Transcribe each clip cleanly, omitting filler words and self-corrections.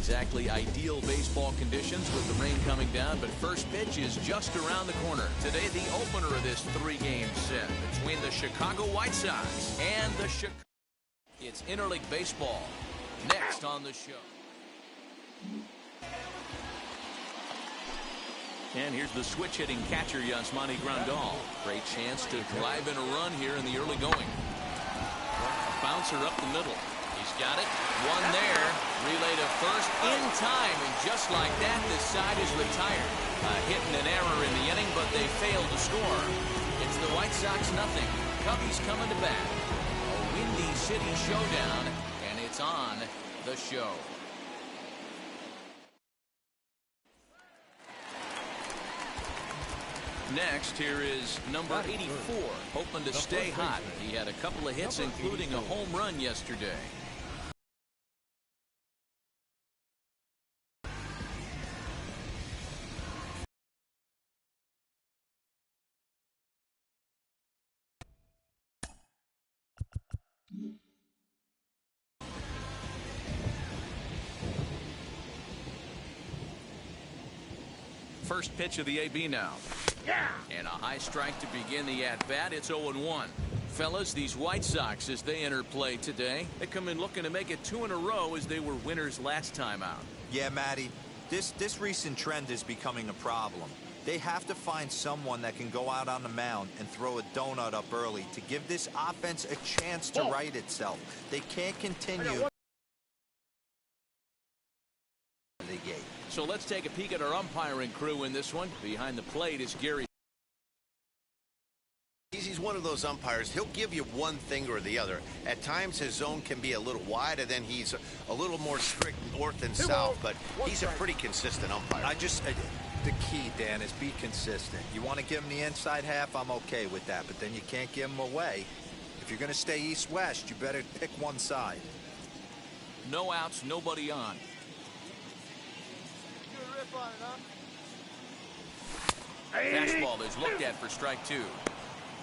exactly ideal baseball conditions with the rain coming down, but first pitch is just around the corner. Today, the opener of this three-game set between the Chicago White Sox and the Chicago. It's interleague baseball next on the show. And here's the switch-hitting catcher, Yasmani Grandal. Great chance to drive in a run here in the early going. A bouncer up the middle. He's got it. One there. Relay to first in time. And just like that, this side is retired. A hit and an error in the inning, but they failed to score. It's the White Sox nothing. Cubbies coming to bat. A Windy City showdown, and it's on the show. Next, here is number 84, hoping to stay hot. He had a couple of hits, including a home run yesterday. First pitch of the AB now. And a high strike to begin the at-bat. It's 0-1. Fellas, these White Sox, as they enter play today, they come in looking to make it 2 in a row as they were winners last time out. Yeah, Matty, this recent trend is becoming a problem. They have to find someone that can go out on the mound and throw a donut up early to give this offense a chance to right itself. They can't continue the gate. So let's take a peek at our umpiring crew in this one. Behind the plate is Gary. He's one of those umpires. He'll give you one thing or the other. At times his zone can be a little wide, and then he's a little more strict north and south, but he's a pretty consistent umpire. The key, Dan, is be consistent. You want to give him the inside half, I'm okay with that, but then you can't give him away. If you're going to stay east-west, you better pick one side. No outs, nobody on. Fastball is looked at for strike 2.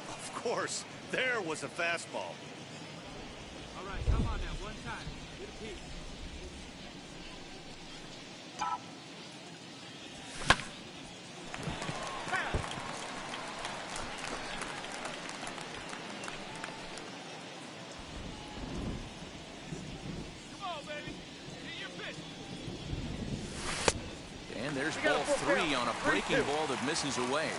Of course, there was a fastball. All right, come on now, one time. Get a peek. Come on, baby. Get your pitch. And there's ball 3 on a breaking ball that misses away.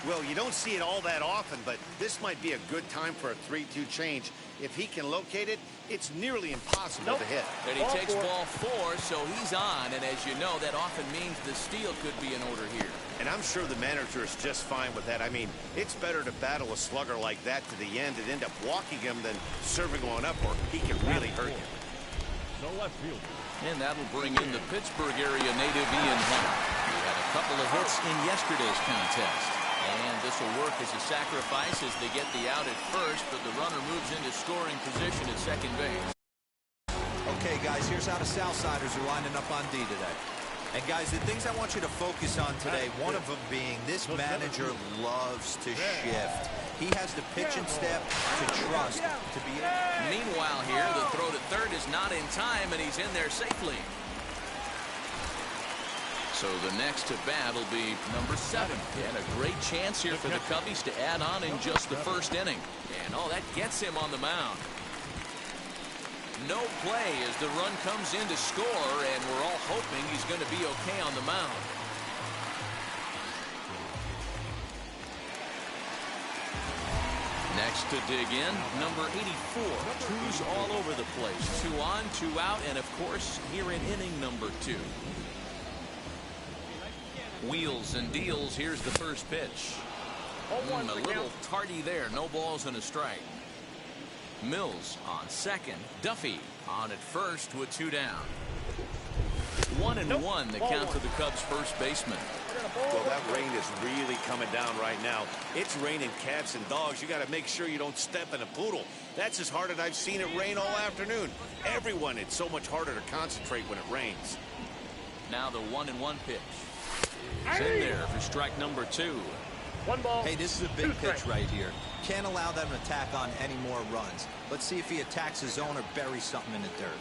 Well, you don't see it all that often, but this might be a good time for a 3-2 change. If he can locate it, it's nearly impossible to hit. And he takes ball 4, so he's on. And as you know, that often means the steal could be in order here. And I'm sure the manager is just fine with that. I mean, it's better to battle a slugger like that to the end and end up walking him than serving one up, or he can really hurt you. No left field. And that'll bring in the Pittsburgh area native Ian Happ. He had a couple of hits in yesterday's contest. And this will work as a sacrifice as they get the out at first, but the runner moves into scoring position at second base. Okay, guys, here's how the Southsiders are lining up on D today. And, guys, the things I want you to focus on today, one of them being this manager loves to shift. He has the pitching staff to trust to be able. Meanwhile here, the throw to third is not in time, and he's in there safely. So the next to bat will be number 7. And a great chance here for the Cubbies to add on in just the first inning. And, oh, that gets him on the mound. No play as the run comes in to score, and we're all hoping he's going to be okay on the mound. Next to dig in, number 84. Twos all over the place. 2 on, 2 out, and, of course, here in inning number 2. Wheels and deals. Here's the first pitch. A little tardy there. No balls and a strike. Mills on second. Duffy on at first with 2 down. 1-1 the count to the Cubs first baseman. Well, that rain is really coming down right now. It's raining cats and dogs. You got to make sure you don't step in a poodle. That's as hard as I've seen it rain all afternoon. Everyone, it's so much harder to concentrate when it rains. Now the 1-1 pitch. It's in there for strike number 2. 1 ball. Hey, this is a big pitch right here. Can't allow them to attack on any more runs. Let's see if he attacks his zone or buries something in the dirt.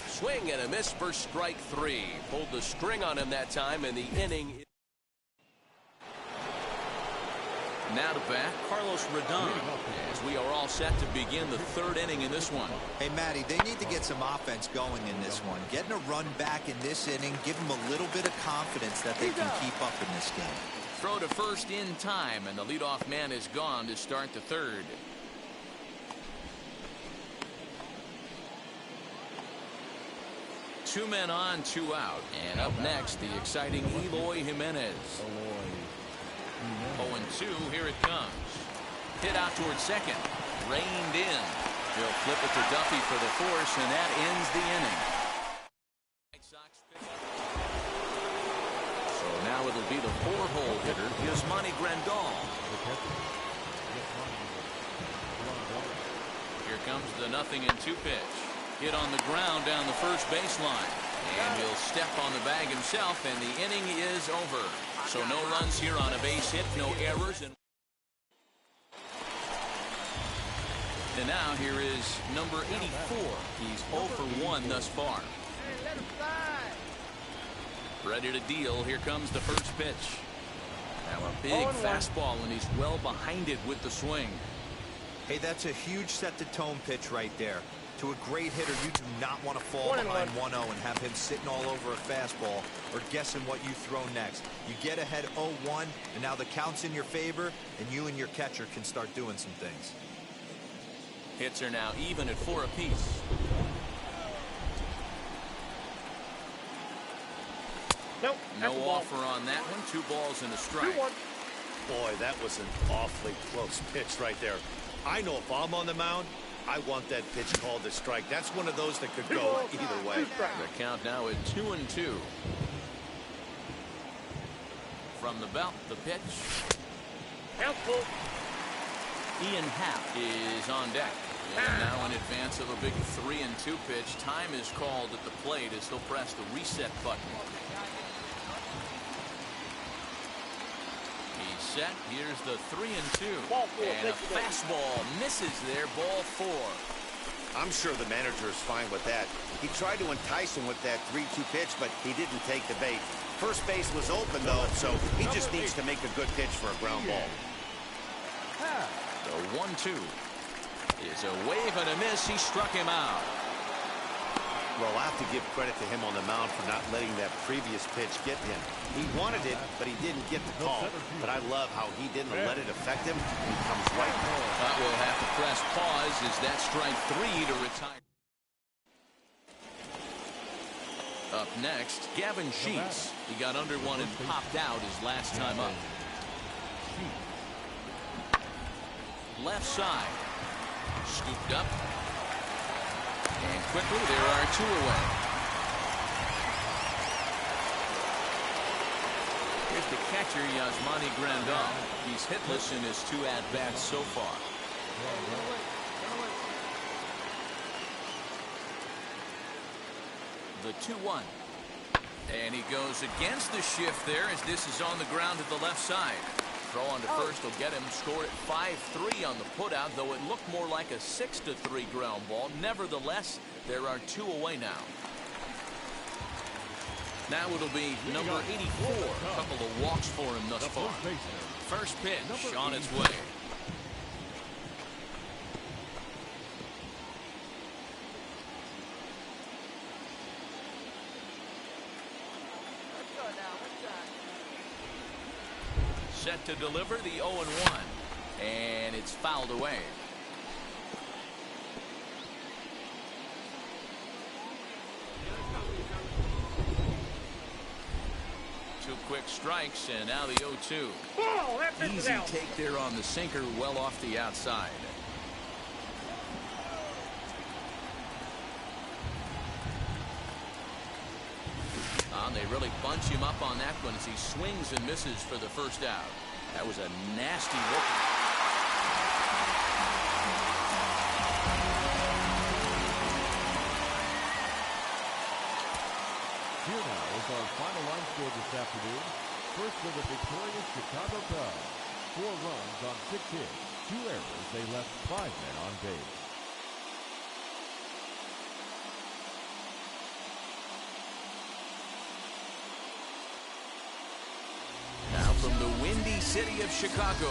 Swing and a miss for strike 3. Pulled the string on him that time, and the inning. Now to bat, Carlos Rodon, as we are all set to begin the 3rd inning in this one. Hey, Matty, they need to get some offense going in this one. Getting a run back in this inning, give them a little bit of confidence that they can keep up in this game. Throw to first in time, and the leadoff man is gone to start the 3rd. Two men on, 2 out. And up next, the exciting Eloy Jimenez. 0-2, here it comes. Hit out towards second. Reined in. He'll flip it to Duffy for the force, and that ends the inning. So now it'll be the 4-hole hitter, Yasmani Grandal. Here comes the 0-2 pitch. Hit on the ground down the first baseline. And he'll step on the bag himself, and the inning is over. So no runs here on a base hit, no errors. And now here is number 84. He's 0 for 1 thus far. Ready to deal. Here comes the first pitch. Now a big fastball, and he's well behind it with the swing. Hey, that's a huge set-the-tone pitch right there. To a great hitter, you do not want to fall behind 1-0 and have him sitting all over a fastball or guessing what you throw next. You get ahead 0-1, and now the count's in your favor, and you and your catcher can start doing some things. Hits are now even at 4 apiece. Nope. No offer on that one. 2 balls and a strike. Boy, that was an awfully close pitch right there. I know if I'm on the mound, I want that pitch called a strike. That's one of those that could go either way. The count now at 2-2. From the belt, the pitch. Ian Happ is on deck. And now in advance of a big 3-2 pitch, time is called at the plate as he'll press the reset button. Set. Here's the 3-2. And a fastball misses there. Ball 4. I'm sure the manager is fine with that. He tried to entice him with that 3-2 pitch, but he didn't take the bait. First base was open, though, so he just needs to make a good pitch for a ground ball. The 1-2 is a wave and a miss. He struck him out. Well, I'll have to give credit to him on the mound for not letting that previous pitch get him. He wanted it, but he didn't get the call. But I love how he didn't let it affect him. He comes right home. We'll have to press pause as that strike 3 to retire. Up next, Gavin Sheets. He got under one and popped out his last time up. Left side. Scooped up. And quickly, there are 2 away. Here's the catcher, Yasmani Grandal. He's hitless in his 2 at-bats so far. The 2-1. And he goes against the shift there as this is on the ground to the left side. Throw on to first will get him. Score at 5-3 on the putout, though it looked more like a 6-3 ground ball. Nevertheless, there are 2 away now. Now it'll be number 84. A couple of walks for him thus far. First pitch on its way. Set to deliver the 0-1, and it's fouled away. 2 quick strikes, and now the 0-2. Easy take there on the sinker, well off the outside. They really bunch him up on that one as he swings and misses for the first out. That was a nasty look. Here now is our final line score this afternoon. First for the victorious Chicago Cubs. 4 runs on 6 hits, 2 errors. They left 5 men on base. from the windy city of Chicago.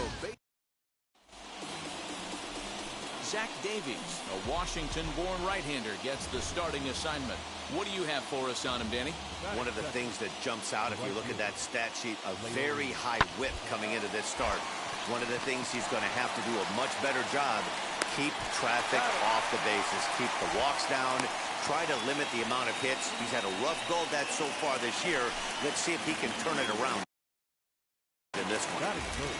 Zach Davies, a Washington-born right-hander, gets the starting assignment. What do you have for us on him, Danny? One of the things that jumps out, if you look at that stat sheet, a very high whip coming into this start. One of the things he's going to have to do a much better job, keep traffic off the bases, keep the walks down, try to limit the amount of hits. He's had a rough go at that so far this year. Let's see if he can turn it around in this one. That is good.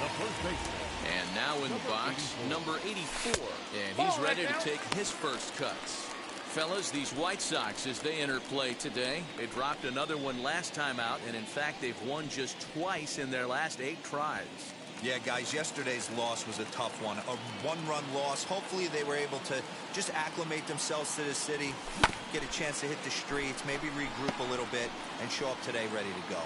The first baseman. And now in the box, number 84. And he's ready to take his first cuts. Fellas, these White Sox, as they enter play today, they dropped another one last time out, and in fact, they've won just twice in their last 8 tries. Yeah, guys, yesterday's loss was a tough one. A one-run loss. Hopefully they were able to just acclimate themselves to the city, get a chance to hit the streets, maybe regroup a little bit, and show up today ready to go.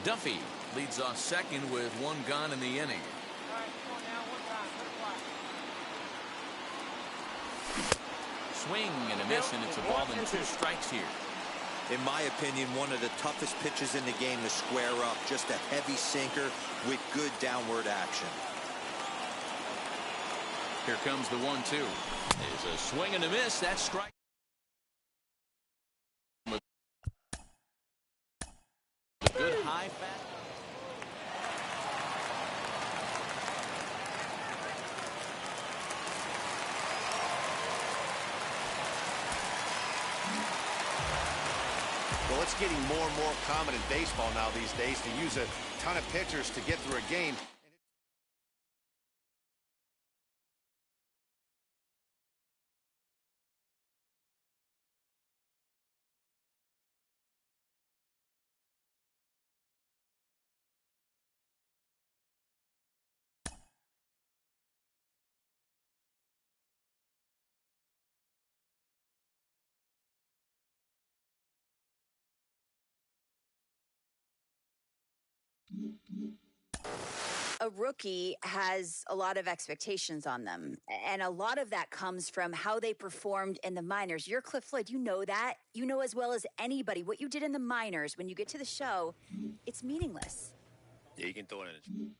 Duffy leads off second with 1 gone in the inning. Swing and a miss, and it's a ball and 2 strikes here. In my opinion, one of the toughest pitches in the game to square up. Just a heavy sinker with good downward action. Here comes the 1-2. There's a swing and a miss. That's strike. A good high fat. Well, it's getting more and more common in baseball now these days to use a ton of pitchers to get through a game. A rookie has a lot of expectations on them, and a lot of that comes from how they performed in the minors. You're Cliff Floyd. You know that. You know as well as anybody what you did in the minors. When you get to the show, it's meaningless. Yeah, you can throw it in.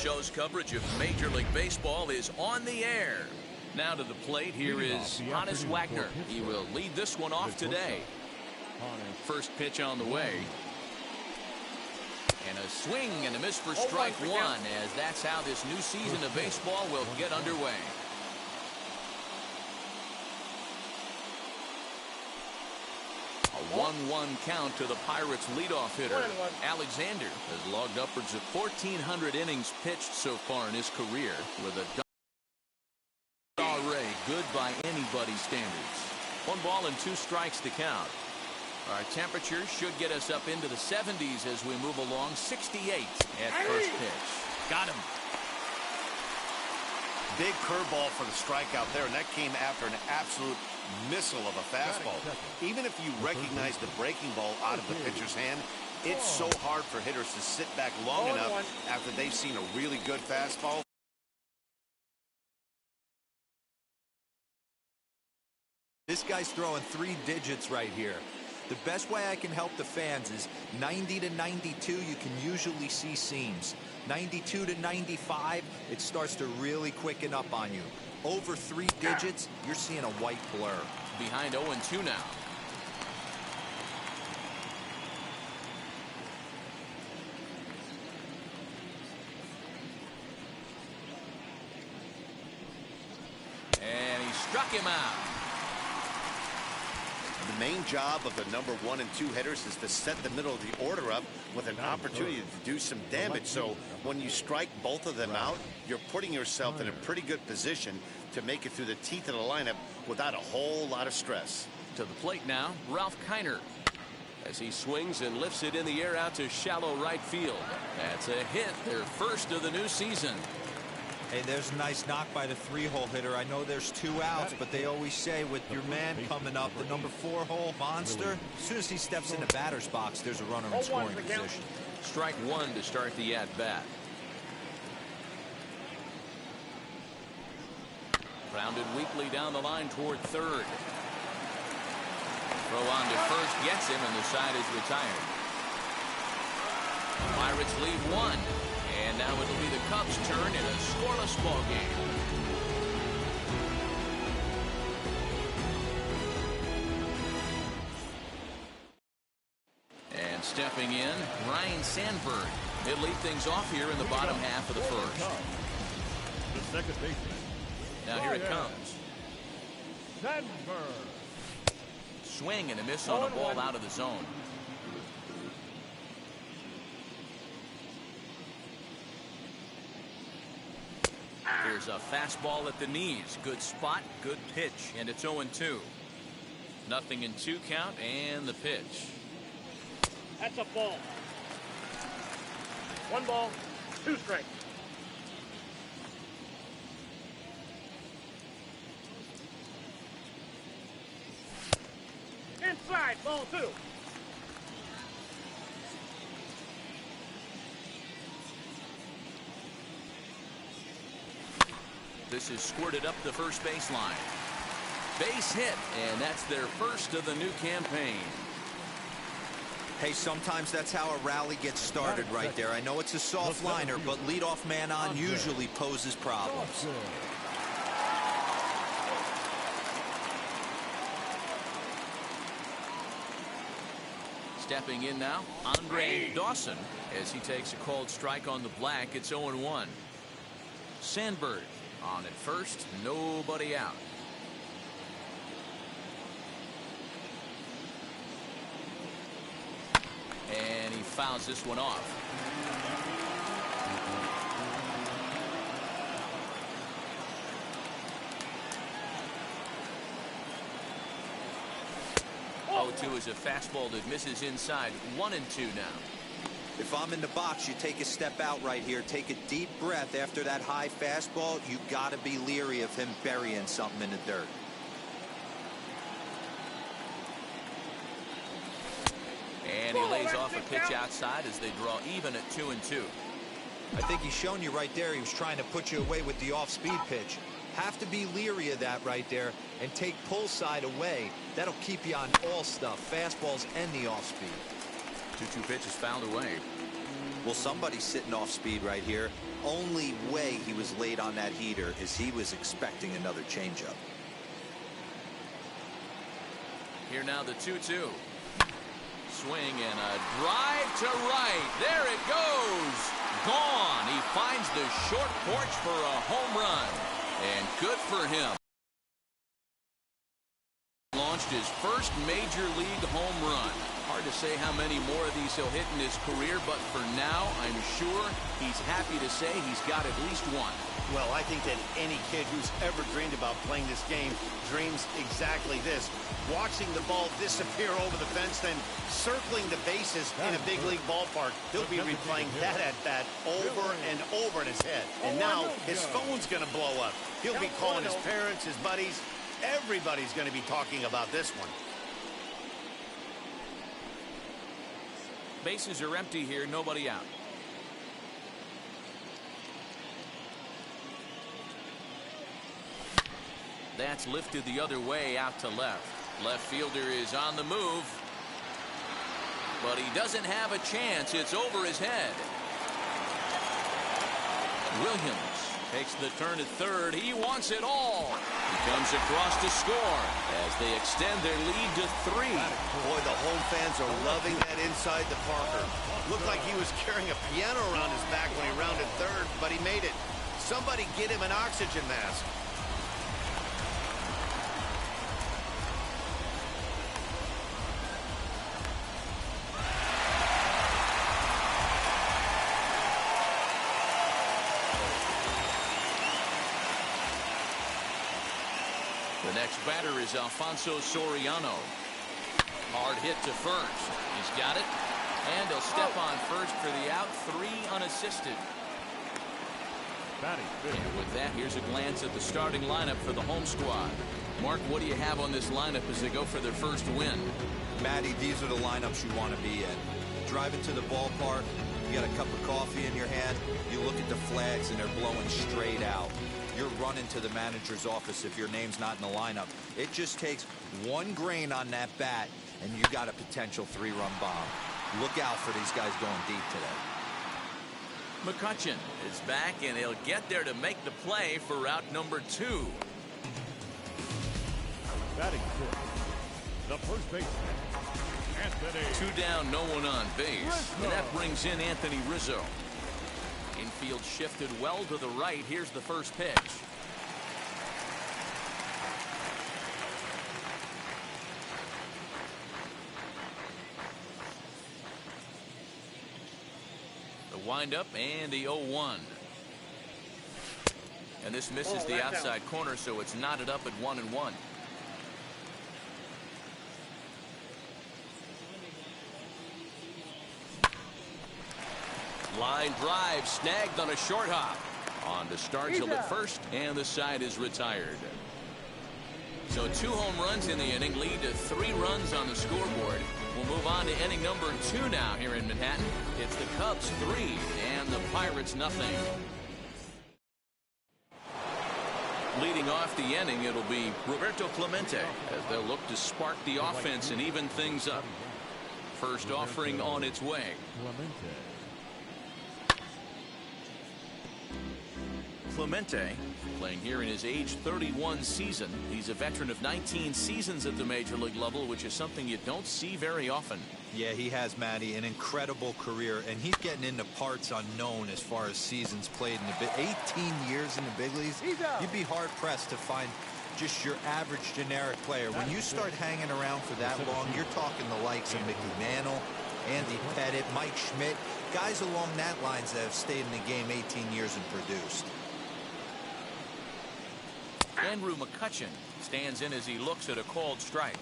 show's coverage of Major League Baseball is on the air. Now to the plate, here is Honus Wagner. He will lead this one off today. First pitch on the way. And a swing and a miss for strike one, as that's how this new season of baseball will get underway. A 1-1 count to the Pirates' leadoff hitter. Alexander has logged upwards of 1,400 innings pitched so far in his career with a array good by anybody's standards. 1 ball and 2 strikes to count. Our temperature should get us up into the 70s as we move along. 68 at first pitch. Got him. Big curveball for the strikeout there, and that came after an absolute missile of a fastball. Even if you recognize the breaking ball out of the pitcher's hand, it's so hard for hitters to sit back long enough after they've seen a really good fastball. This guy's throwing 3 digits right here. The best way I can help the fans is 90 to 92, you can usually see seams. 92 to 95, it starts to really quicken up on you. Over 3 digits, you're seeing a white blur. Behind 0-2 now. And he struck him out. The main job of the number 1 and 2 hitters is to set the middle of the order up with an opportunity to do some damage. So when you strike both of them out, you're putting yourself in a pretty good position to make it through the teeth of the lineup without a whole lot of stress. To the plate now, Ralph Kiner, as he swings and lifts it in the air out to shallow right field. That's a hit, their first of the new season. Hey, there's a nice knock by the 3-hole hitter. I know there's 2 outs, but they always say with your man coming up, the number 4-hole monster, as soon as he steps in the batter's box, there's a runner in scoring position. Strike 1 to start the at-bat. Grounded weakly down the line toward third. Throw on to first gets him, and the side is retired. Pirates lead 1. And now it'll be the Cubs' turn in a scoreless ball game. And stepping in, Ryne Sandberg. He'll lead things off here in the bottom half of the first. The second baseman. Now here it comes. Sandberg. Swing and a miss on a ball out of the zone. There's a fastball at the knees. Good spot, good pitch, and it's 0-2. Nothing in 2 count, and the pitch. That's a ball. 1 ball, 2 strikes. Inside, ball 2. This is squirted up the first baseline. Base hit, and that's their first of the new campaign. Hey, sometimes that's how a rally gets started right there. I know it's a soft liner, but leadoff man on usually poses problems. Stepping in now, Andre Dawson, as he takes a called strike on the black. It's 0-1. Sandberg on at first, nobody out. And he fouls this one off. Oh, 2 is a fastball that misses inside. 1-2 now. If I'm in the box, you take a step out right here. Take a deep breath after that high fastball. You got to be leery of him burying something in the dirt. And he lays off a pitch outside as they draw even at 2-2. I think he's shown you right there. He was trying to put you away with the off-speed pitch. Have to be leery of that right there and take pull side away. That'll keep you on all stuff, fastballs and the off-speed. 2-2 pitch is fouled away. Well, somebody's sitting off speed right here. only way he was late on that heater is he was expecting another changeup. Here now the 2-2. Swing and a drive to right. There it goes. Gone. He finds the short porch for a home run. And good for him. Launched his first major league home run. Hard to say how many more of these he'll hit in his career, but for now, I'm sure he's happy to say he's got at least one. Well, I think that any kid who's ever dreamed about playing this game dreams exactly this. Watching the ball disappear over the fence, then circling the bases in a big league ballpark. He'll be replaying that at bat over and over in his head. And now his phone's going to blow up. He'll be calling his parents, his buddies. Everybody's going to be talking about this one. Bases are empty here, nobody out. That's lifted the other way out to left. Left fielder is on the move. But he doesn't have a chance. It's over his head. Williams takes the turn at third. He wants it all. He comes across to score as they extend their lead to 3. Boy, the home fans are loving that inside the Parker. Looked like he was carrying a piano around his back when he rounded third, but he made it. Somebody get him an oxygen mask. The next batter is Alfonso Soriano. Hard hit to first. He's got it. And he'll step on first for the out. 3 unassisted. And with that, here's a glance at the starting lineup for the home squad. Mark, what do you have on this lineup as they go for their first win? Matty, these are the lineups you want to be in. Driving to the ballpark, you got a cup of coffee in your hand, you look at the flags and they're blowing straight out. You're running to the manager's office if your name's not in the lineup. It just takes one grain on that bat and you got a potential 3-run bomb. Look out for these guys going deep today. McCutchen is back, and he'll get there to make the play for route number 2. Batting fifth, the first baseman, Anthony. 2 down, no one on base. And that brings in Anthony Rizzo. Infield shifted well to the right. Here's the first pitch. The windup and the 0-1. And this misses the outside corner, so it's knotted up at 1-1. Line drive snagged on a short hop. On to Stargell at first, and the side is retired. So 2 home runs in the inning lead to 3 runs on the scoreboard. We'll move on to inning number 2 now here in Manhattan. It's the Cubs 3 and the Pirates nothing. Leading off the inning, it'll be Roberto Clemente as they'll look to spark the offense and even things up. First offering on its way. Clemente playing here in his age 31 season. He's a veteran of 19 seasons at the major league level, which is something you don't see very often. Yeah, he has, Matty, an incredible career, and he's getting into parts unknown as far as seasons played in the 18 years in the big leagues. You'd be hard pressed to find just your average generic player. When you start hanging around for that long, you're talking the likes of Mickey Mantle, Andy Pettit, Mike Schmidt, guys along that lines that have stayed in the game 18 years and produced. Andrew McCutchen stands in as he looks at a called strike.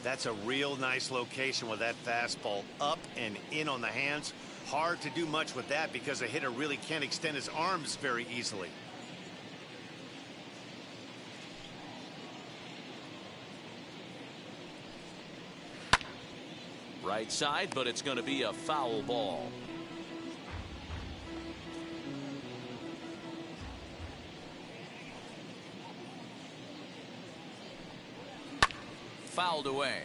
That's a real nice location with that fastball up and in on the hands. Hard to do much with that because a hitter really can't extend his arms very easily. Right side, but it's going to be a foul ball. Fouled away.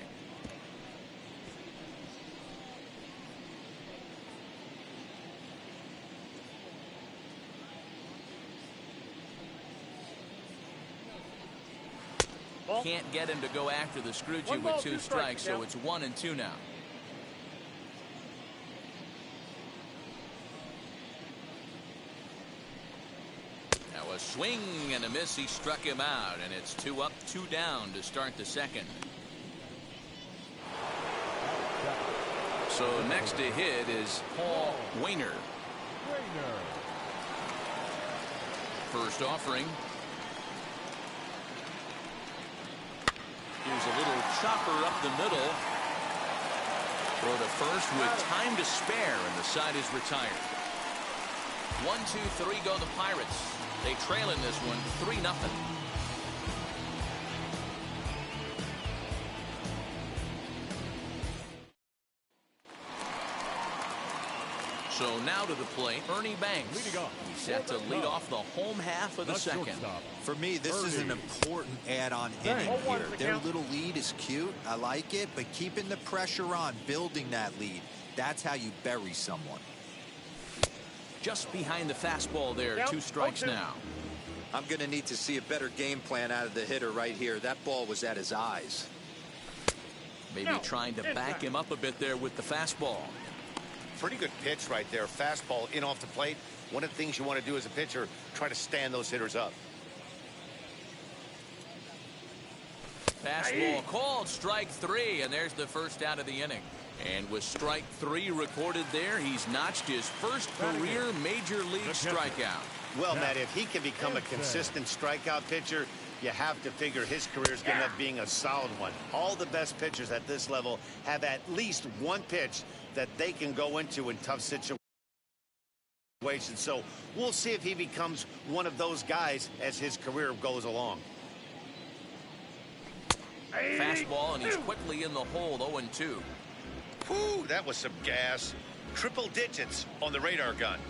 Ball. can't get him to go after the Screwjay One with ball, 2 2 strikes, strikes, so yeah. it's 1-2 now. Now a swing and a miss. He struck him out, and it's 2 up, 2 down to start the second. So next to hit is Paul Wainer. First offering. Here's a little chopper up the middle. Throw to first with time to spare, and the side is retired. 1, 2, 3 go the Pirates. They trail in this one 3-0. So now to the plate, Ernie Banks. Leading off. He's set to lead off the home half of the second. For me, this is an important add-on inning here. Their little lead is cute. I like it, but keeping the pressure on, building that lead, that's how you bury someone. Just behind the fastball there, 2 strikes now. I'm going to need to see a better game plan out of the hitter right here. That ball was at his eyes. Maybe trying to back him up a bit there with the fastball. Pretty good pitch right there. Fastball in off the plate. One of the things you want to do as a pitcher, try to stand those hitters up. Fastball called, strike 3, and there's the first out of the inning. And with strike 3 recorded there, he's notched his first career major league strikeout. Well, Matt, if he can become a consistent strikeout pitcher, you have to figure his career is going to end up being a solid one. All the best pitchers at this level have at least one pitch that they can go into in tough situations. So we'll see if he becomes one of those guys as his career goes along. Fastball, and he's quickly in the hole, 0-2. Whew, that was some gas. Triple digits on the radar gun.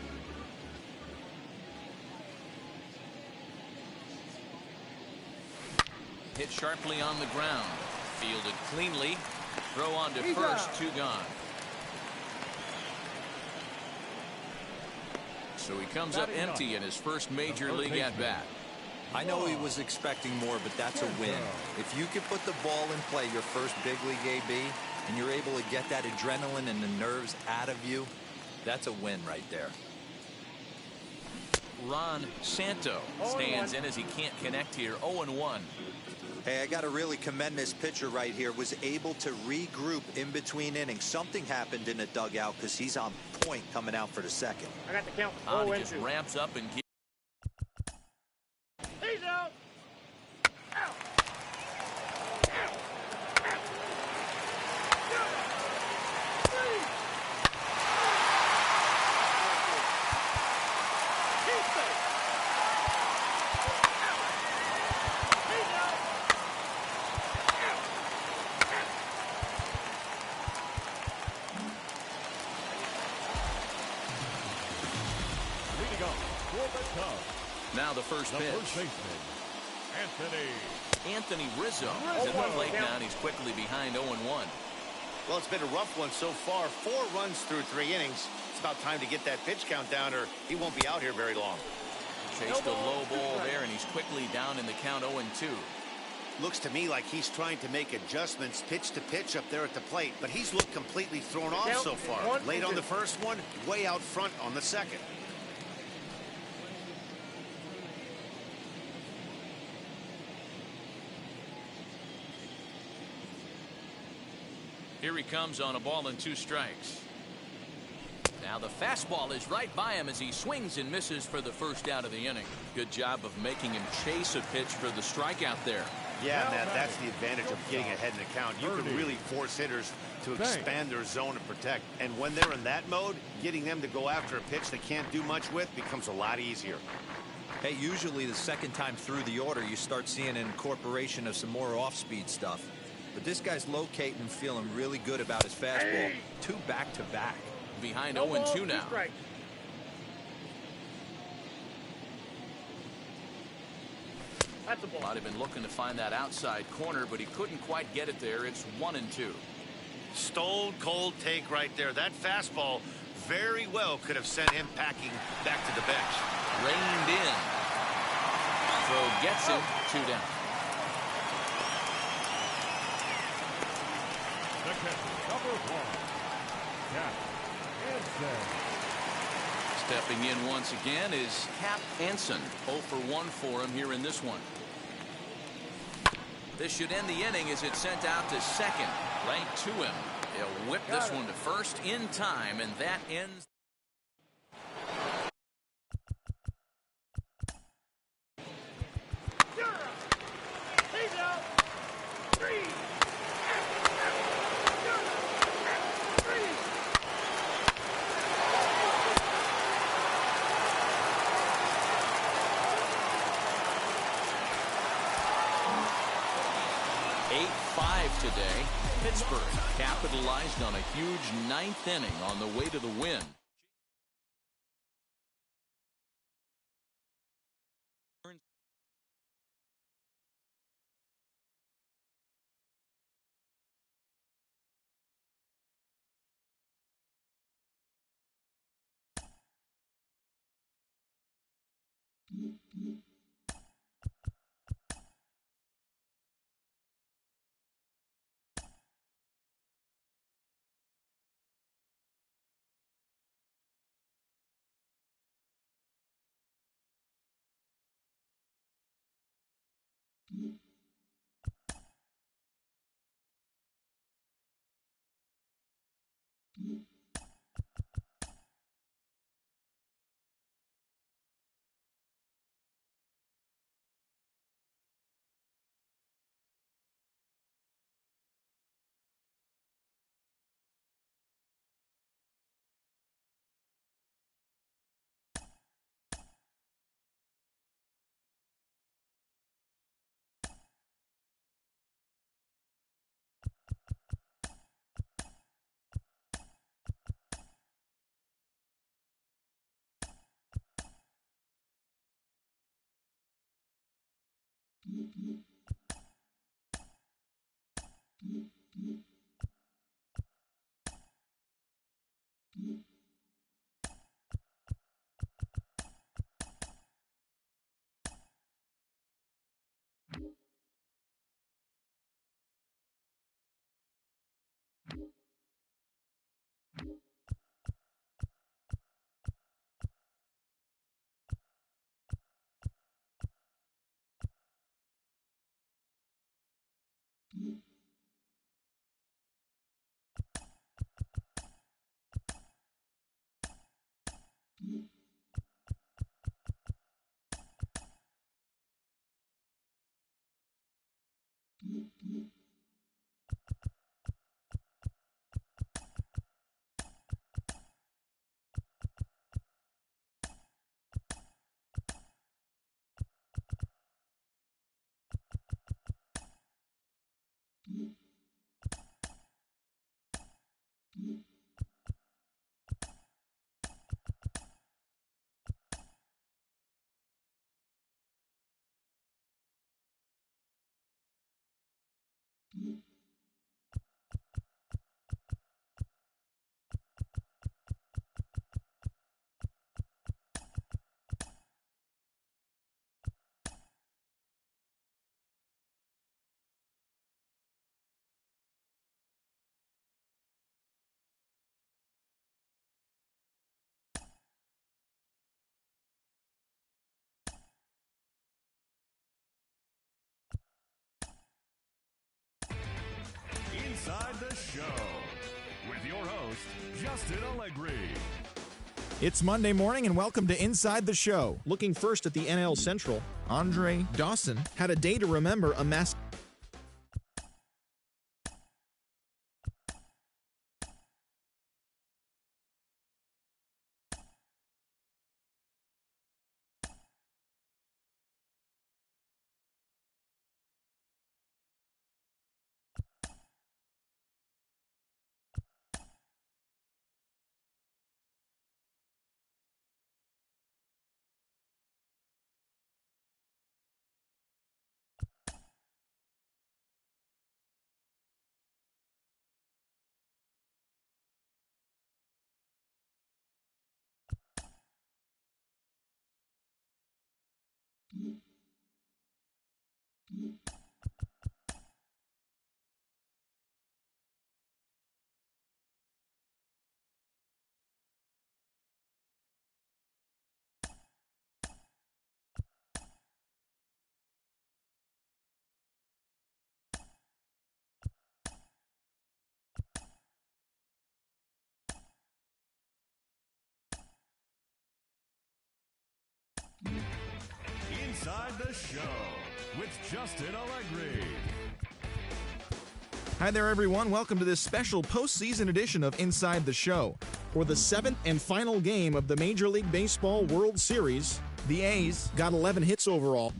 Hit sharply on the ground. Fielded cleanly. Throw on to first, 2 gone. So he comes up empty in his first major league at-bat. I know he was expecting more, but that's a win. If you can put the ball in play, your first big league AB, and you're able to get that adrenaline and the nerves out of you, that's a win right there. Ron Santo stands in as he can't connect here, 0-1. Hey, I got to really commend this pitcher right here. Was able to regroup in between innings. Something happened in the dugout because he's on point coming out for the second. I got the count. He just ramps up and keeps. He's out. Now the first pitch. First baseman, Anthony Rizzo is at the plate now, and he's quickly behind 0-1. Well, it's been a rough one so far. 4 runs through 3 innings. It's about time to get that pitch count down, or he won't be out here very long. Chased a low ball there, and he's quickly down in the count, 0-2. Looks to me like he's trying to make adjustments pitch to pitch up there at the plate, but he's looked completely thrown off so far. Late on the first one, way out front on the second. Here he comes on a ball and 2 strikes. Now the fastball is right by him as he swings and misses for the first out of the inning. Good job of making him chase a pitch for the strikeout there. Yeah, Matt, that's the advantage of getting ahead in the count. You can really force hitters to expand their zone and protect. And when they're in that mode, getting them to go after a pitch they can't do much with becomes a lot easier. Hey, usually the second time through the order, you start seeing an incorporation of some more off-speed stuff. But this guy's locating and feeling really good about his fastball. 2 back-to-back. Behind 0-2 now. That's a ball. Might have been looking to find that outside corner, but he couldn't quite get it there. It's 1-2. Stone cold take right there. That fastball very well could have sent him packing back to the bench. Reined in. Throw gets him, 2 down. number 1, Cap Hansen. Stepping in once again is Cap Hansen. 0 for 1 for him here in this one. This should end the inning as it's sent out to second. Right to him. He'll whip this one to first in time, and that ends. He's out. 3. 3. 8-5 today. Pittsburgh capitalized on a huge 9th inning on the way to the win. Inside the Show with your host, Justin Allegri. It's Monday morning, and welcome to Inside the Show. Looking first at the NL Central, Andre Dawson had a day to remember, a mass Show with Justin Allegri. Hi there, everyone. Welcome to this special postseason edition of Inside the Show. For the 7th and final game of the Major League Baseball World Series, the A's got 11 hits overall.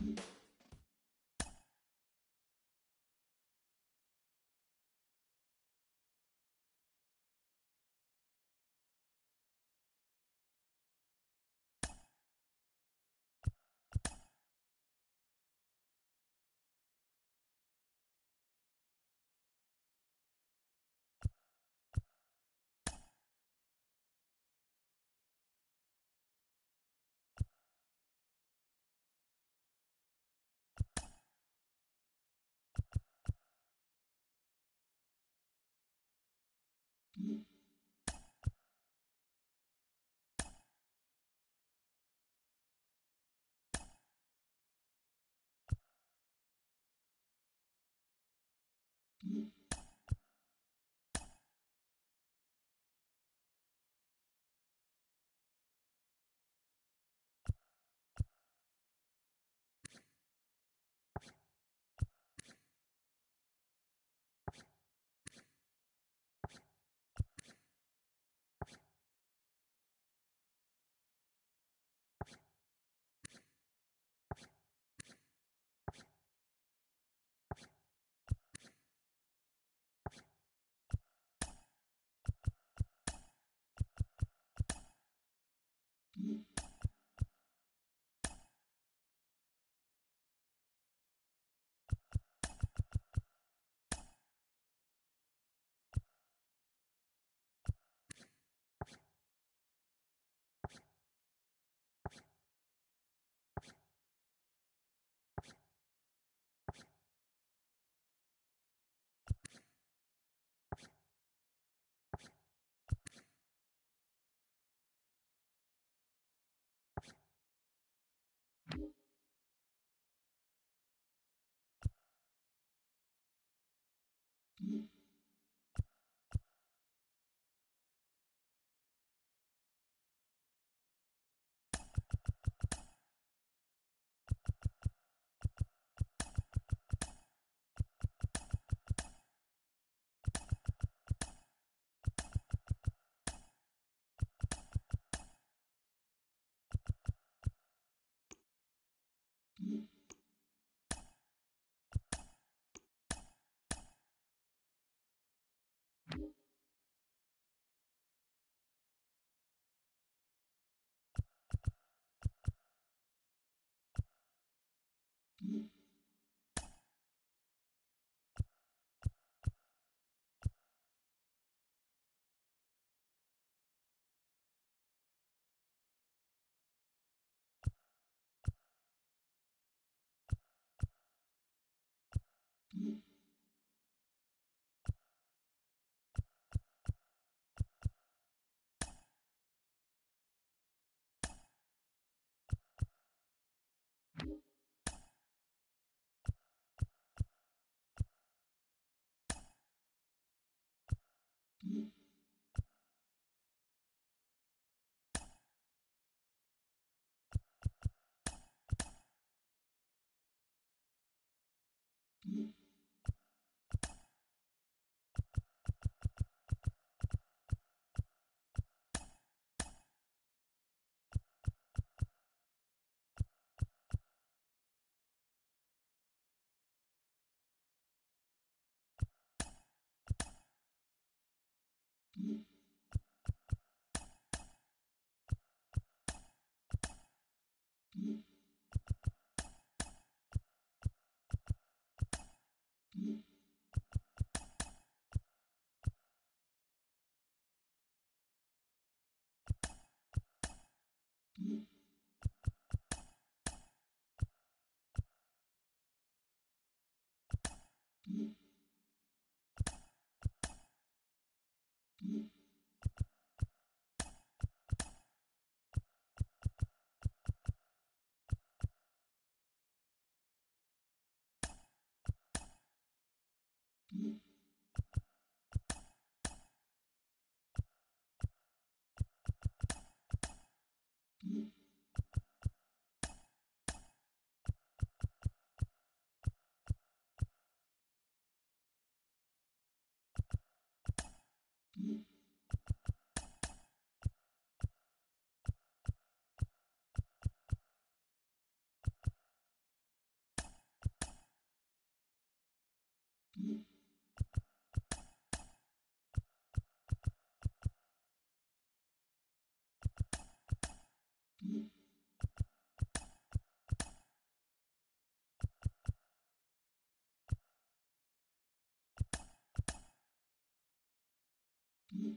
Mm-hmm.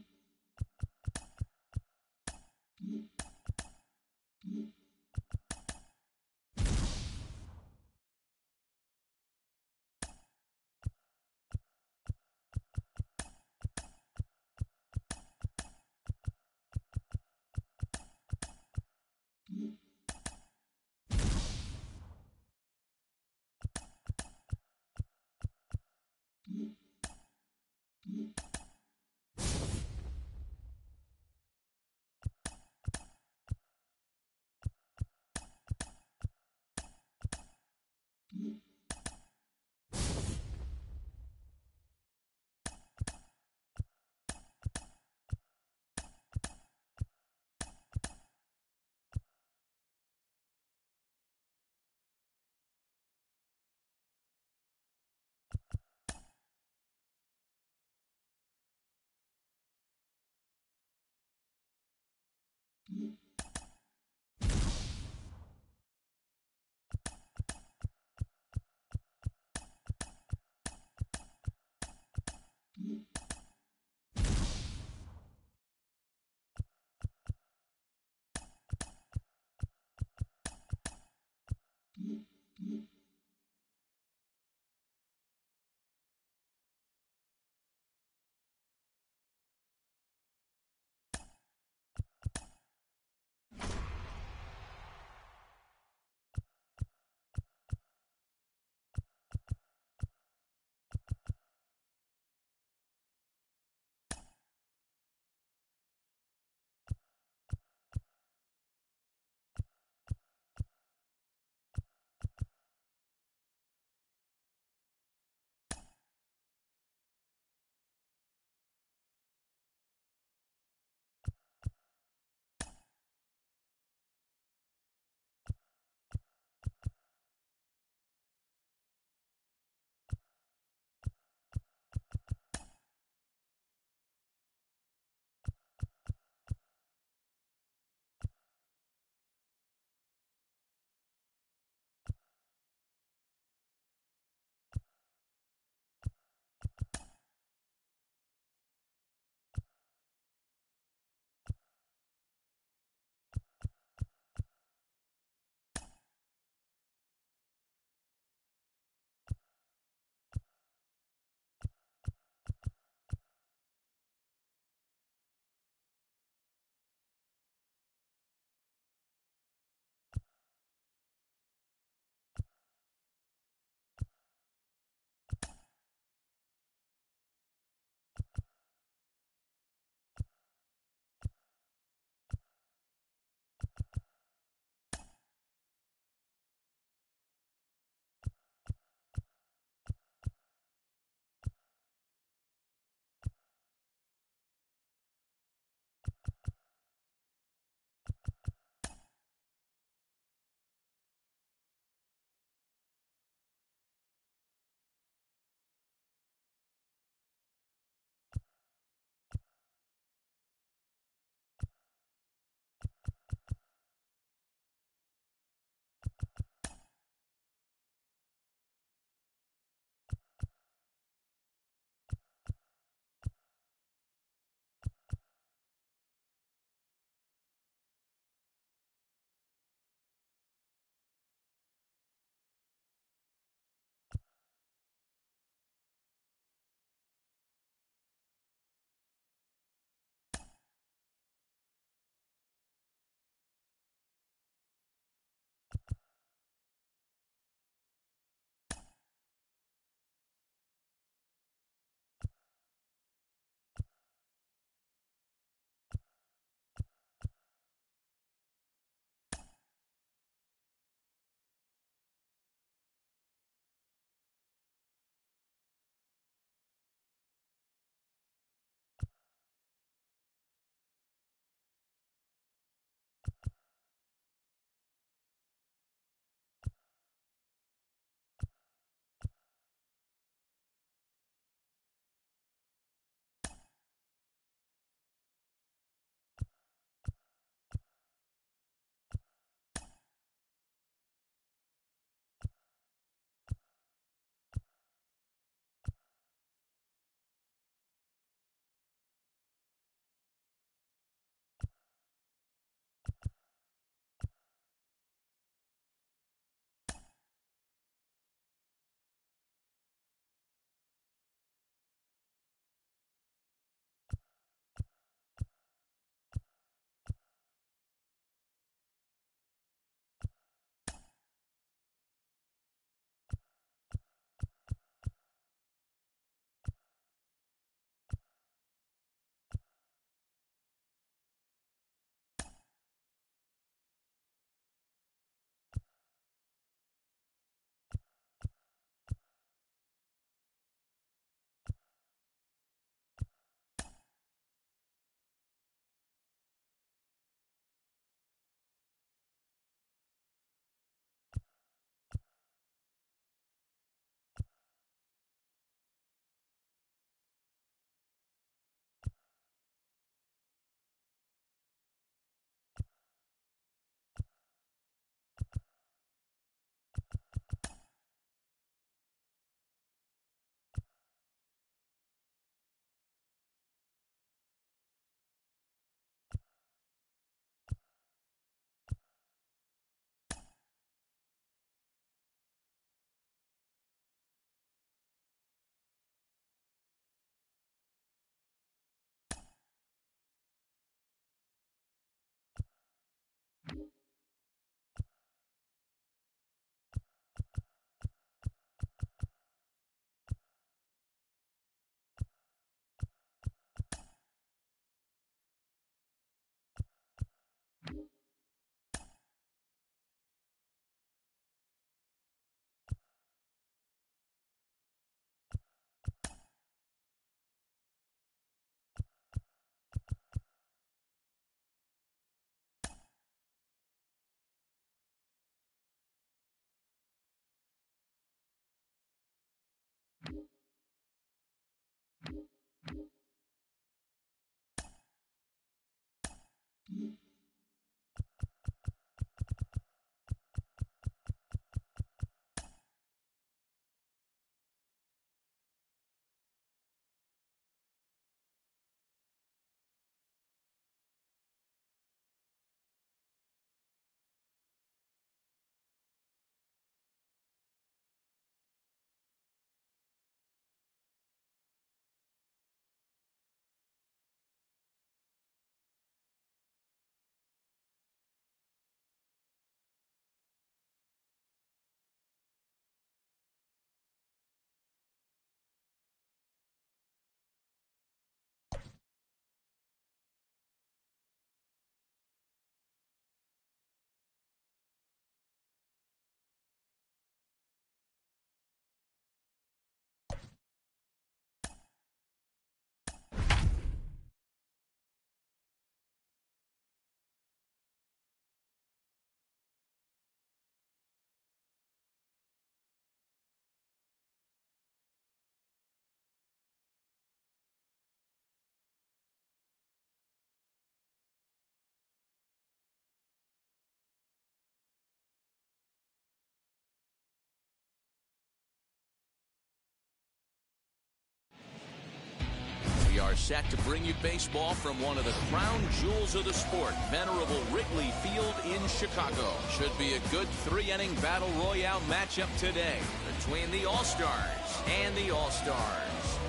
are set to bring you baseball from one of the crown jewels of the sport, venerable Wrigley Field in Chicago. Should be a good 3-inning battle royale matchup today between the All-Stars and the All-Stars.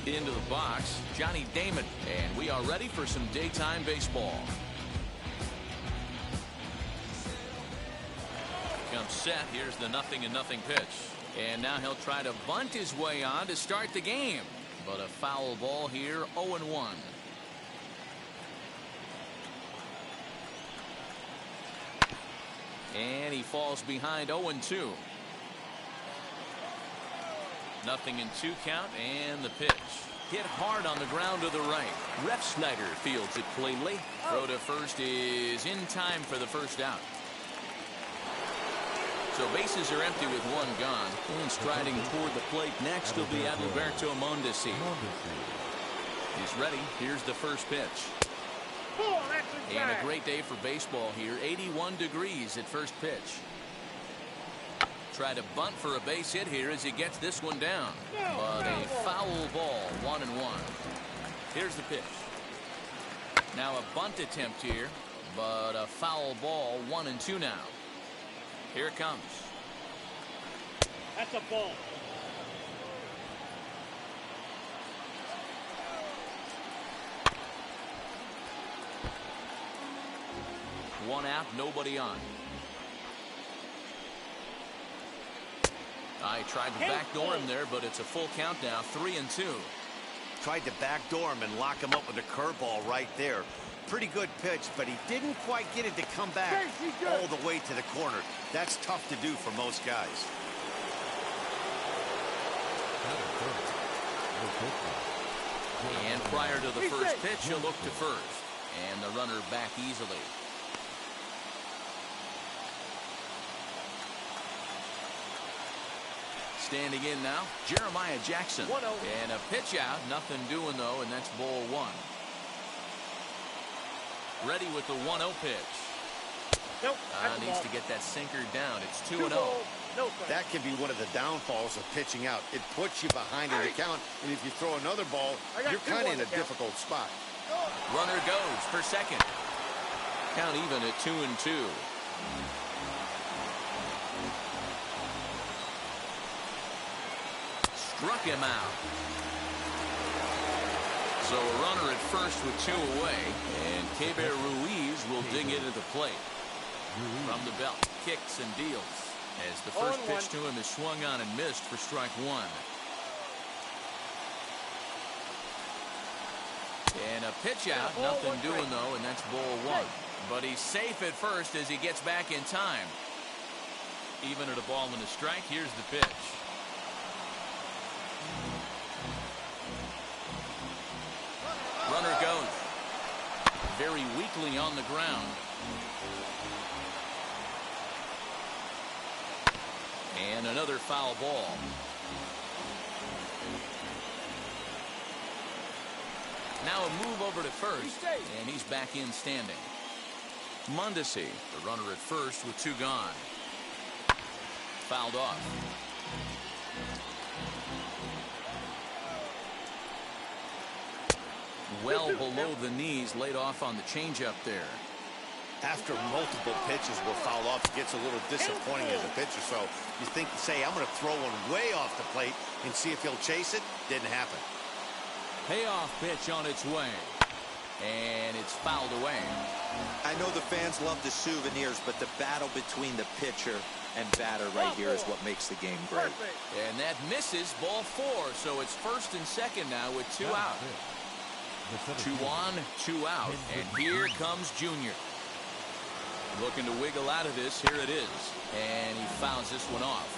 Into the box, Johnny Damon, and we are ready for some daytime baseball. Comes set. Here's the 0-0 pitch. And now he'll try to bunt his way on to start the game. But a foul ball here, 0-1. And he falls behind 0-2. 0-2 count, and the pitch. Hit hard on the ground to the right. Ref Snyder fields it cleanly. Throw to first is in time for the first out. So bases are empty with one gone. And striding toward the plate next will be Adalberto Mondesi. He's ready. Here's the first pitch. And a great day for baseball here. 81 degrees at first pitch. Try to bunt for a base hit here as he gets this one down. But a foul ball, 1-1. Here's the pitch. Now a bunt attempt here, but a foul ball, 1-2 now. Here it comes. That's a ball. One out, nobody on. I tried to backdoor him there, but it's a full count now, 3-2. Tried to backdoor him and lock him up with a curveball right there. Pretty good pitch, but he didn't quite get it to come back all the way to the corner. That's tough to do for most guys. And prior to the first pitch, he'll look to first. And the runner back easily. Standing in now, Jeremiah Jackson. And a pitch out, nothing doing though, and that's ball 1. Ready with the 1-0 pitch. Needs to get that sinker down. It's 2-0. That can be one of the downfalls of pitching out. It puts you behind in the count, and if you throw another ball, you're kind of in a difficult spot. Runner goes for second. Count even at 2-2. Struck him out. So a runner at first with 2 away, and Keber Ruiz will dig into the plate. From the belt, kicks and deals. As the first pitch to him is swung on and missed for strike 1. And a pitch out, nothing doing though, and that's ball 1. But he's safe at first as he gets back in time. Even at a ball and a strike, here's the pitch. Runner goes. Very weakly on the ground. And another foul ball. Now a move over to first, and he's back in standing. Mondesi, the runner at first with 2 gone. Fouled off. Well below the knees, laid off on the changeup there. After multiple pitches were fouled off, it gets a little disappointing as a pitcher. So you think, say, I'm going to throw one way off the plate and see if he'll chase it. Didn't happen. Payoff pitch on its way. And it's fouled away. I know the fans love the souvenirs, but the battle between the pitcher and batter right here is what makes the game great. And that misses, ball 4. So it's first and second now with 2 out. 2 on, 2 out. And here comes Junior. Looking to wiggle out of this. Here it is. And he fouls this one off.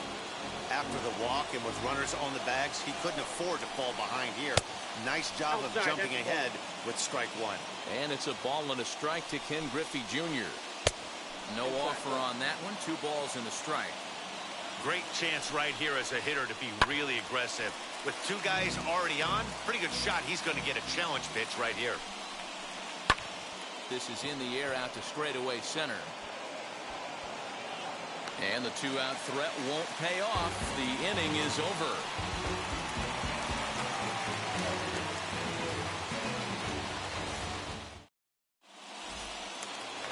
After the walk and with runners on the bags, he couldn't afford to fall behind here. Nice job of jumping ahead with strike 1. And it's a ball and a strike to Ken Griffey Jr. No offer on that one. 2 balls and a strike. Great chance right here as a hitter to be really aggressive. With 2 guys already on, pretty good shot. He's going to get a challenge pitch right here. This is in the air out to straightaway center. And the two-out threat won't pay off. The inning is over.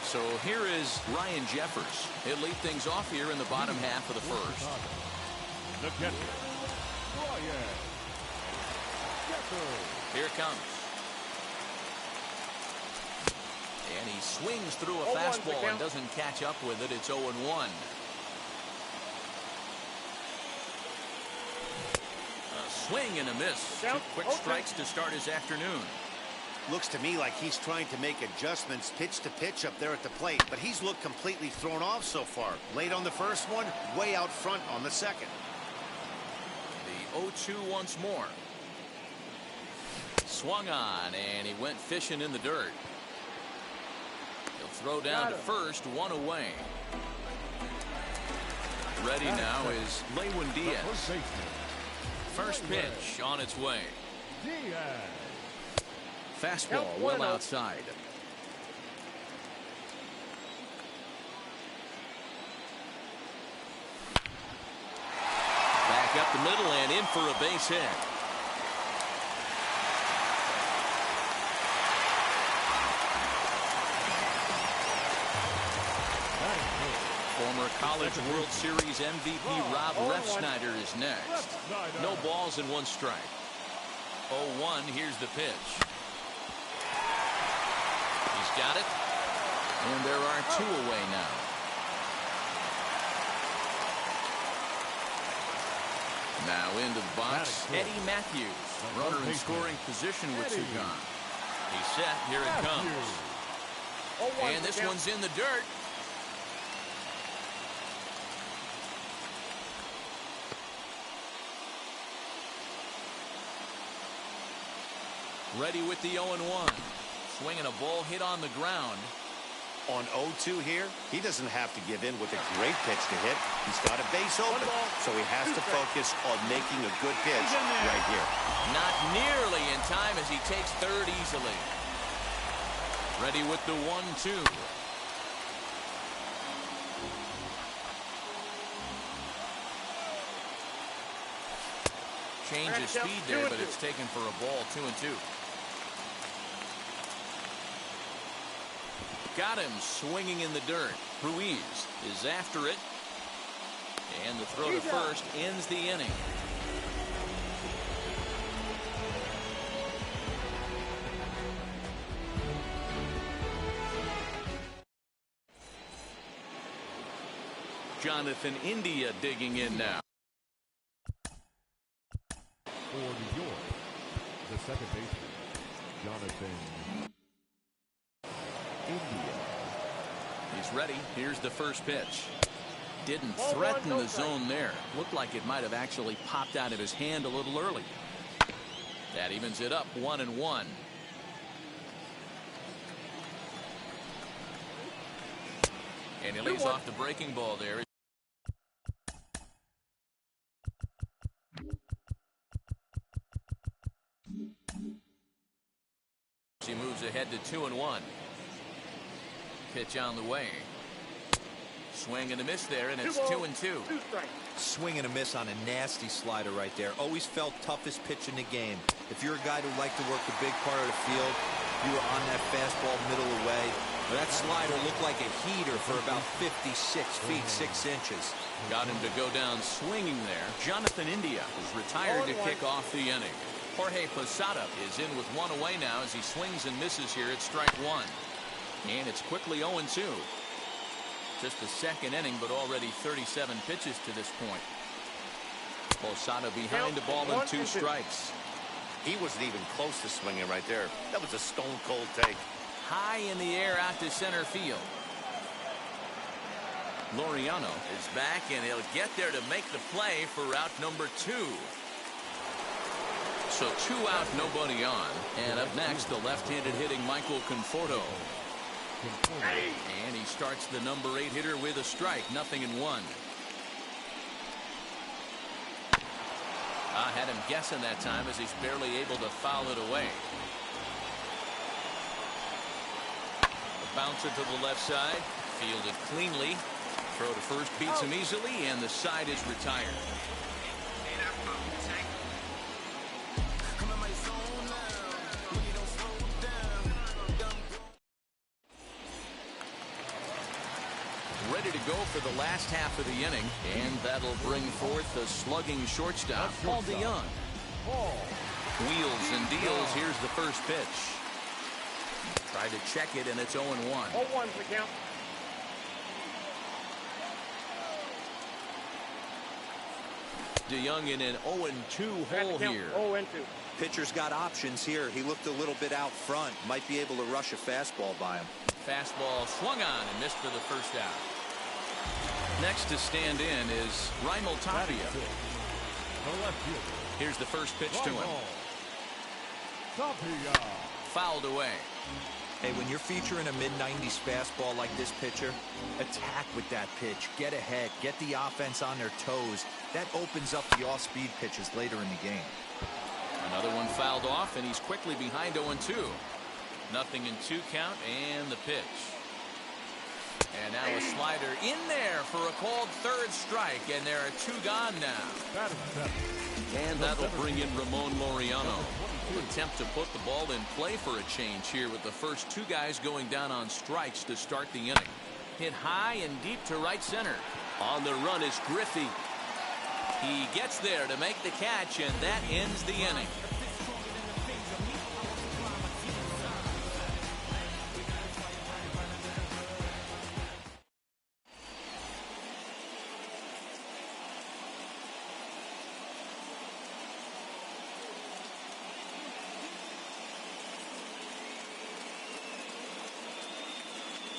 So here is Ryan Jeffers. He'll lead things off here in the bottom half of the first. The catcher, Ryan Jeffers. Here it comes. And he swings through a fastball and doesn't catch up with it. It's 0-1. A swing and a miss. Two quick strikes to start his afternoon. Looks to me like he's trying to make adjustments pitch to pitch up there at the plate, but he's looked completely thrown off so far. Late on the first one, way out front on the second. The 0-2 once more. Swung on, and he went fishing in the dirt. He'll throw down to first, one away. Ready now is Lewin Diaz. First pitch on its way. Fastball well outside. Back up the middle and in for a base hit. Former College World Series MVP Rob Refsnyder is next. No balls and one strike. 0-1, here's the pitch. He's got it. And there are two away now. Now into the box, Eddie Matthews. Runner in scoring position with two gone. He's set. Here it comes. And this one's in the dirt. Ready with the 0-1. Swinging a ball hit on the ground. On 0-2 here, he doesn't have to give in with a great pitch to hit. He's got a base open, so he has to focus on making a good pitch right here. Not nearly in time as he takes third easily. Ready with the 1-2. Change of speed there, but it's taken for a ball. 2-2. Got him swinging in the dirt. Ruiz is after it. And the throw to first ends the inning. Jonathan India digging in now. For New York, the second baseman, Jonathan India. He's ready. Here's the first pitch. Didn't threaten the zone there. Looked like it might have actually popped out of his hand a little early. That evens it up 1-1. And he leaves off the breaking ball there. He moves ahead to 2-1. Pitch on the way. Swing and a miss there, and it's 2-2. Swing and a miss on a nasty slider right there. Always felt toughest pitch in the game. If you're a guy who liked to work the big part of the field, you were on that fastball middle away. That slider looked like a heater for about 56 feet 6 inches. Got him to go down swinging there. Jonathan India is retired to kick off the inning. Jorge Posada is in with one away now as he swings and misses here at strike one. And it's quickly 0-2. Just the second inning, but already 37 pitches to this point. Posada behind the ball and 2 strikes. He wasn't even close to swinging right there. That was a stone-cold take. High in the air out to center field. Laureano is back, and he'll get there to make the play for out number 2. So 2 out, nobody on. And up next, the left-handed hitting Michael Conforto. And he starts the number 8 hitter with a strike. 0-1. I had him guessing that time as he's barely able to foul it away. Bouncer to the left side. Fielded cleanly. Throw to first beats him easily, and the side is retired. Ready to go for the last half of the inning, and that'll bring forth the slugging shortstop, Paul DeJong. Wheels and deals. Here's the first pitch. Tried to check it, and it's 0-1. 0-1's the count. DeJong in an 0-2 hole here. 0-2. Pitcher's got options here. He looked a little bit out front. Might be able to rush a fastball by him. Fastball swung on and missed for the first out. Next to stand in is Raimel Tapia. Here's the first pitch to him. Fouled away. Hey, when you're featuring a mid-90s fastball like this pitcher, attack with that pitch. Get ahead. Get the offense on their toes. That opens up the off-speed pitches later in the game. Another one fouled off, and he's quickly behind 0-2. Nothing in 2 count, and the pitch. And now a slider in there for a called third strike, and there are 2 gone now. And that'll bring in Ramon Laureano. Will attempt to put the ball in play for a change here with the first 2 guys going down on strikes to start the inning. Hit high and deep to right center. On the run is Griffey. He gets there to make the catch, and that ends the inning.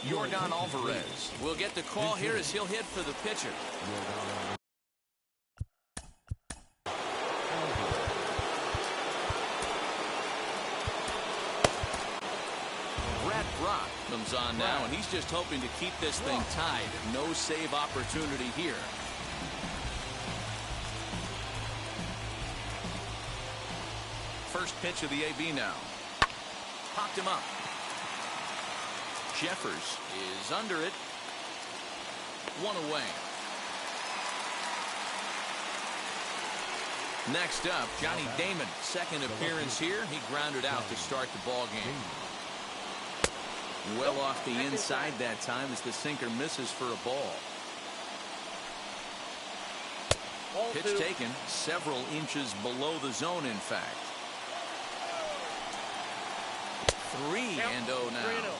Yordan Alvarez will get the call here as he'll hit for the pitcher. Brad Brach comes on now, and he's just hoping to keep this thing tied. No save opportunity here. First pitch of the AB now. Popped him up. Jeffers is under it. 1 away. Next up, Johnny Damon. Second appearance here. He grounded out to start the ball game. Well off the inside that time as the sinker misses for a ball. Pitch taken several inches below the zone, in fact. 3-0 now.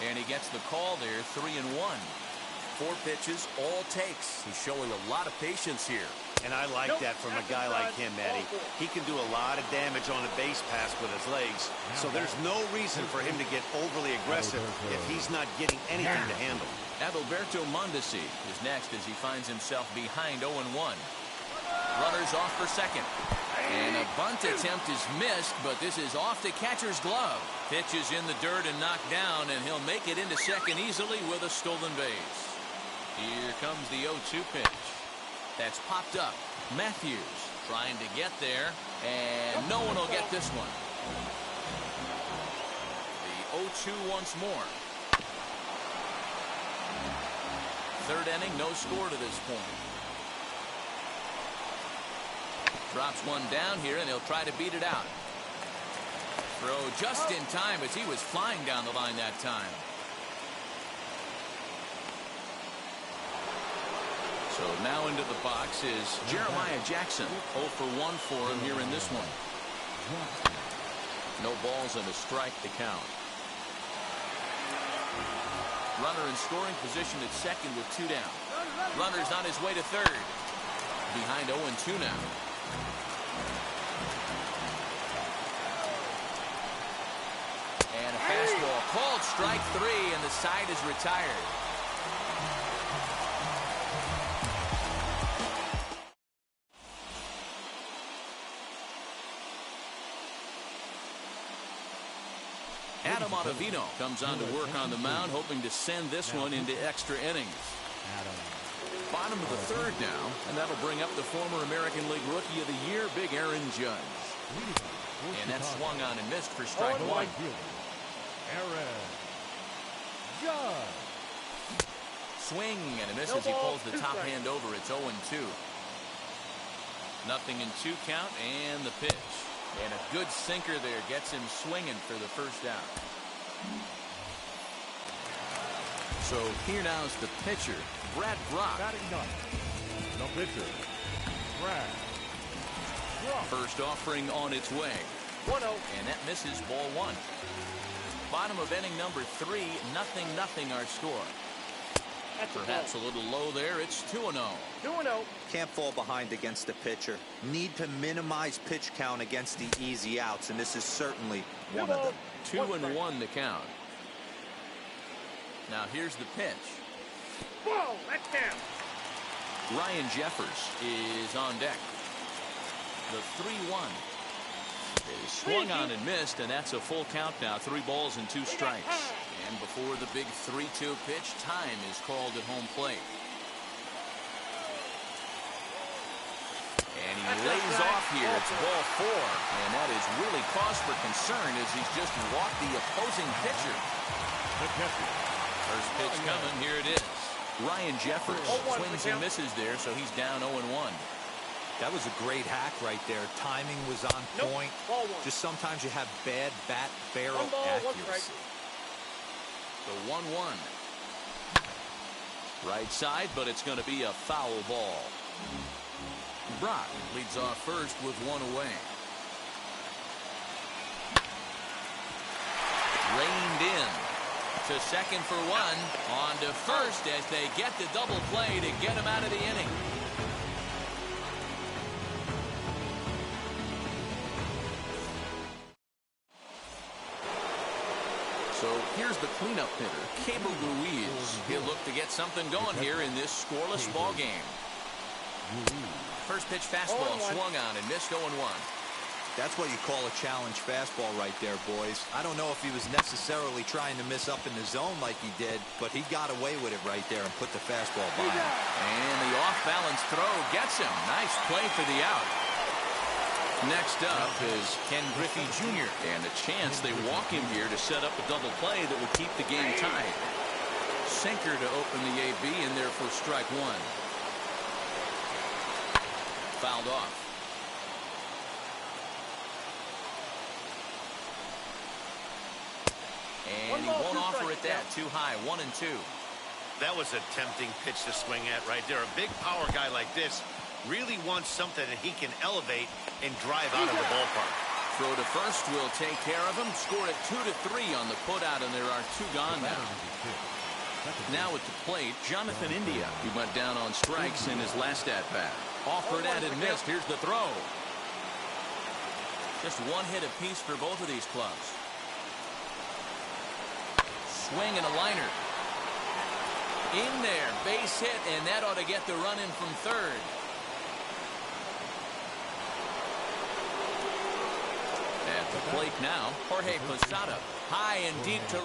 And he gets the call there, 3-1. 4 pitches, all takes. He's showing a lot of patience here. And I like that from a guy like him, Matty. He can do a lot of damage on a base pass with his legs. So there's no reason for him to get overly aggressive if he's not getting anything to handle. Adalberto Mondesi is next as he finds himself behind 0-1. Runners off for second. And a bunt attempt is missed, but this is off the catcher's glove. Pitch is in the dirt and knocked down, and he'll make it into second easily with a stolen base. Here comes the 0-2 pitch. That's popped up. Matthews trying to get there, and no one will get this one. The 0-2 once more. Third inning, no score to this point. Drops one down here, and he'll try to beat it out. Throw just in time as he was flying down the line that time. So now into the box is Jeremiah Jackson. 0 for 1 for him here in this one. No balls and a strike to count. Runner in scoring position at second with 2 down. Runner's on his way to third. Behind 0-2 now. And a fastball called strike 3, and the side is retired. Adam Ottavino comes on to work on the mound, hoping to send this one into extra innings. Bottom of the third now, and that'll bring up the former American League Rookie of the Year, Big Aaron Judge. And that swung on and missed for strike one. Aaron Judge. Swing and a miss as he pulls the top hand over. It's 0-2. Nothing in 2 count and the pitch. And a good sinker there gets him swinging for the first out. So here now is the pitcher, Brad Brach. Batting ninth, the pitcher, Brad Brach. First offering on its way. 1-0. And that misses, ball 1. Bottom of inning number 3, 0-0 our score. Perhaps a little low there. It's 2-0. 2-0. Can't fall behind against the pitcher. Need to minimize pitch count against the easy outs, and this is certainly one of them. 2-1 the count. Now here's the pitch. Whoa, that's down. Ryan Jeffers is on deck. The 3-1 is swung on and missed, and that's a full count now. 3 balls and 2 strikes. And before the big 3-2 pitch, time is called at home plate. And he lays off here. It's ball 4. And that is really cause for concern as he's just walked the opposing pitcher. First pitch coming. Here it is. Ryan Jeffers swings and misses there, so he's down 0-1. That was a great hack right there. Timing was on point. Just sometimes you have bad bat barrel accuracy. The 1-1. Right side, but it's going to be a foul ball. Brach leads off first with 1 away. Reined in to second for 1. On to first as they get the double play to get him out of the inning. So here's the cleanup hitter, Keibert Ruiz. He'll look to get something going here in this scoreless ball game. First pitch fastball swung on and missed 0-1. That's what you call a challenge fastball right there, boys. I don't know if he was necessarily trying to miss up in the zone like he did, but he got away with it right there and put the fastball by him. And the off-balance throw gets him. Nice play for the out. Next up is Ken Griffey Jr. And a chance they walk him here to set up a double play that would keep the game tied. Sinker to open the AB in there for strike 1. Fouled off. And he won't offer it that. Too high. 1-2. That was a tempting pitch to swing at right there. A big power guy like this really wants something that he can elevate and drive out of the ballpark. Throw to first will take care of him. Score at 2-3 on the putout, and there are 2 gone now. Now at the plate, Jonathan India. He went down on strikes in his last at-bat. Offered at and missed. Here's the throw. Just 1 hit apiece for both of these clubs. Swing and a liner. In there, base hit, and that ought to get the run in from third. At the plate now, Jorge Posada. High and deep to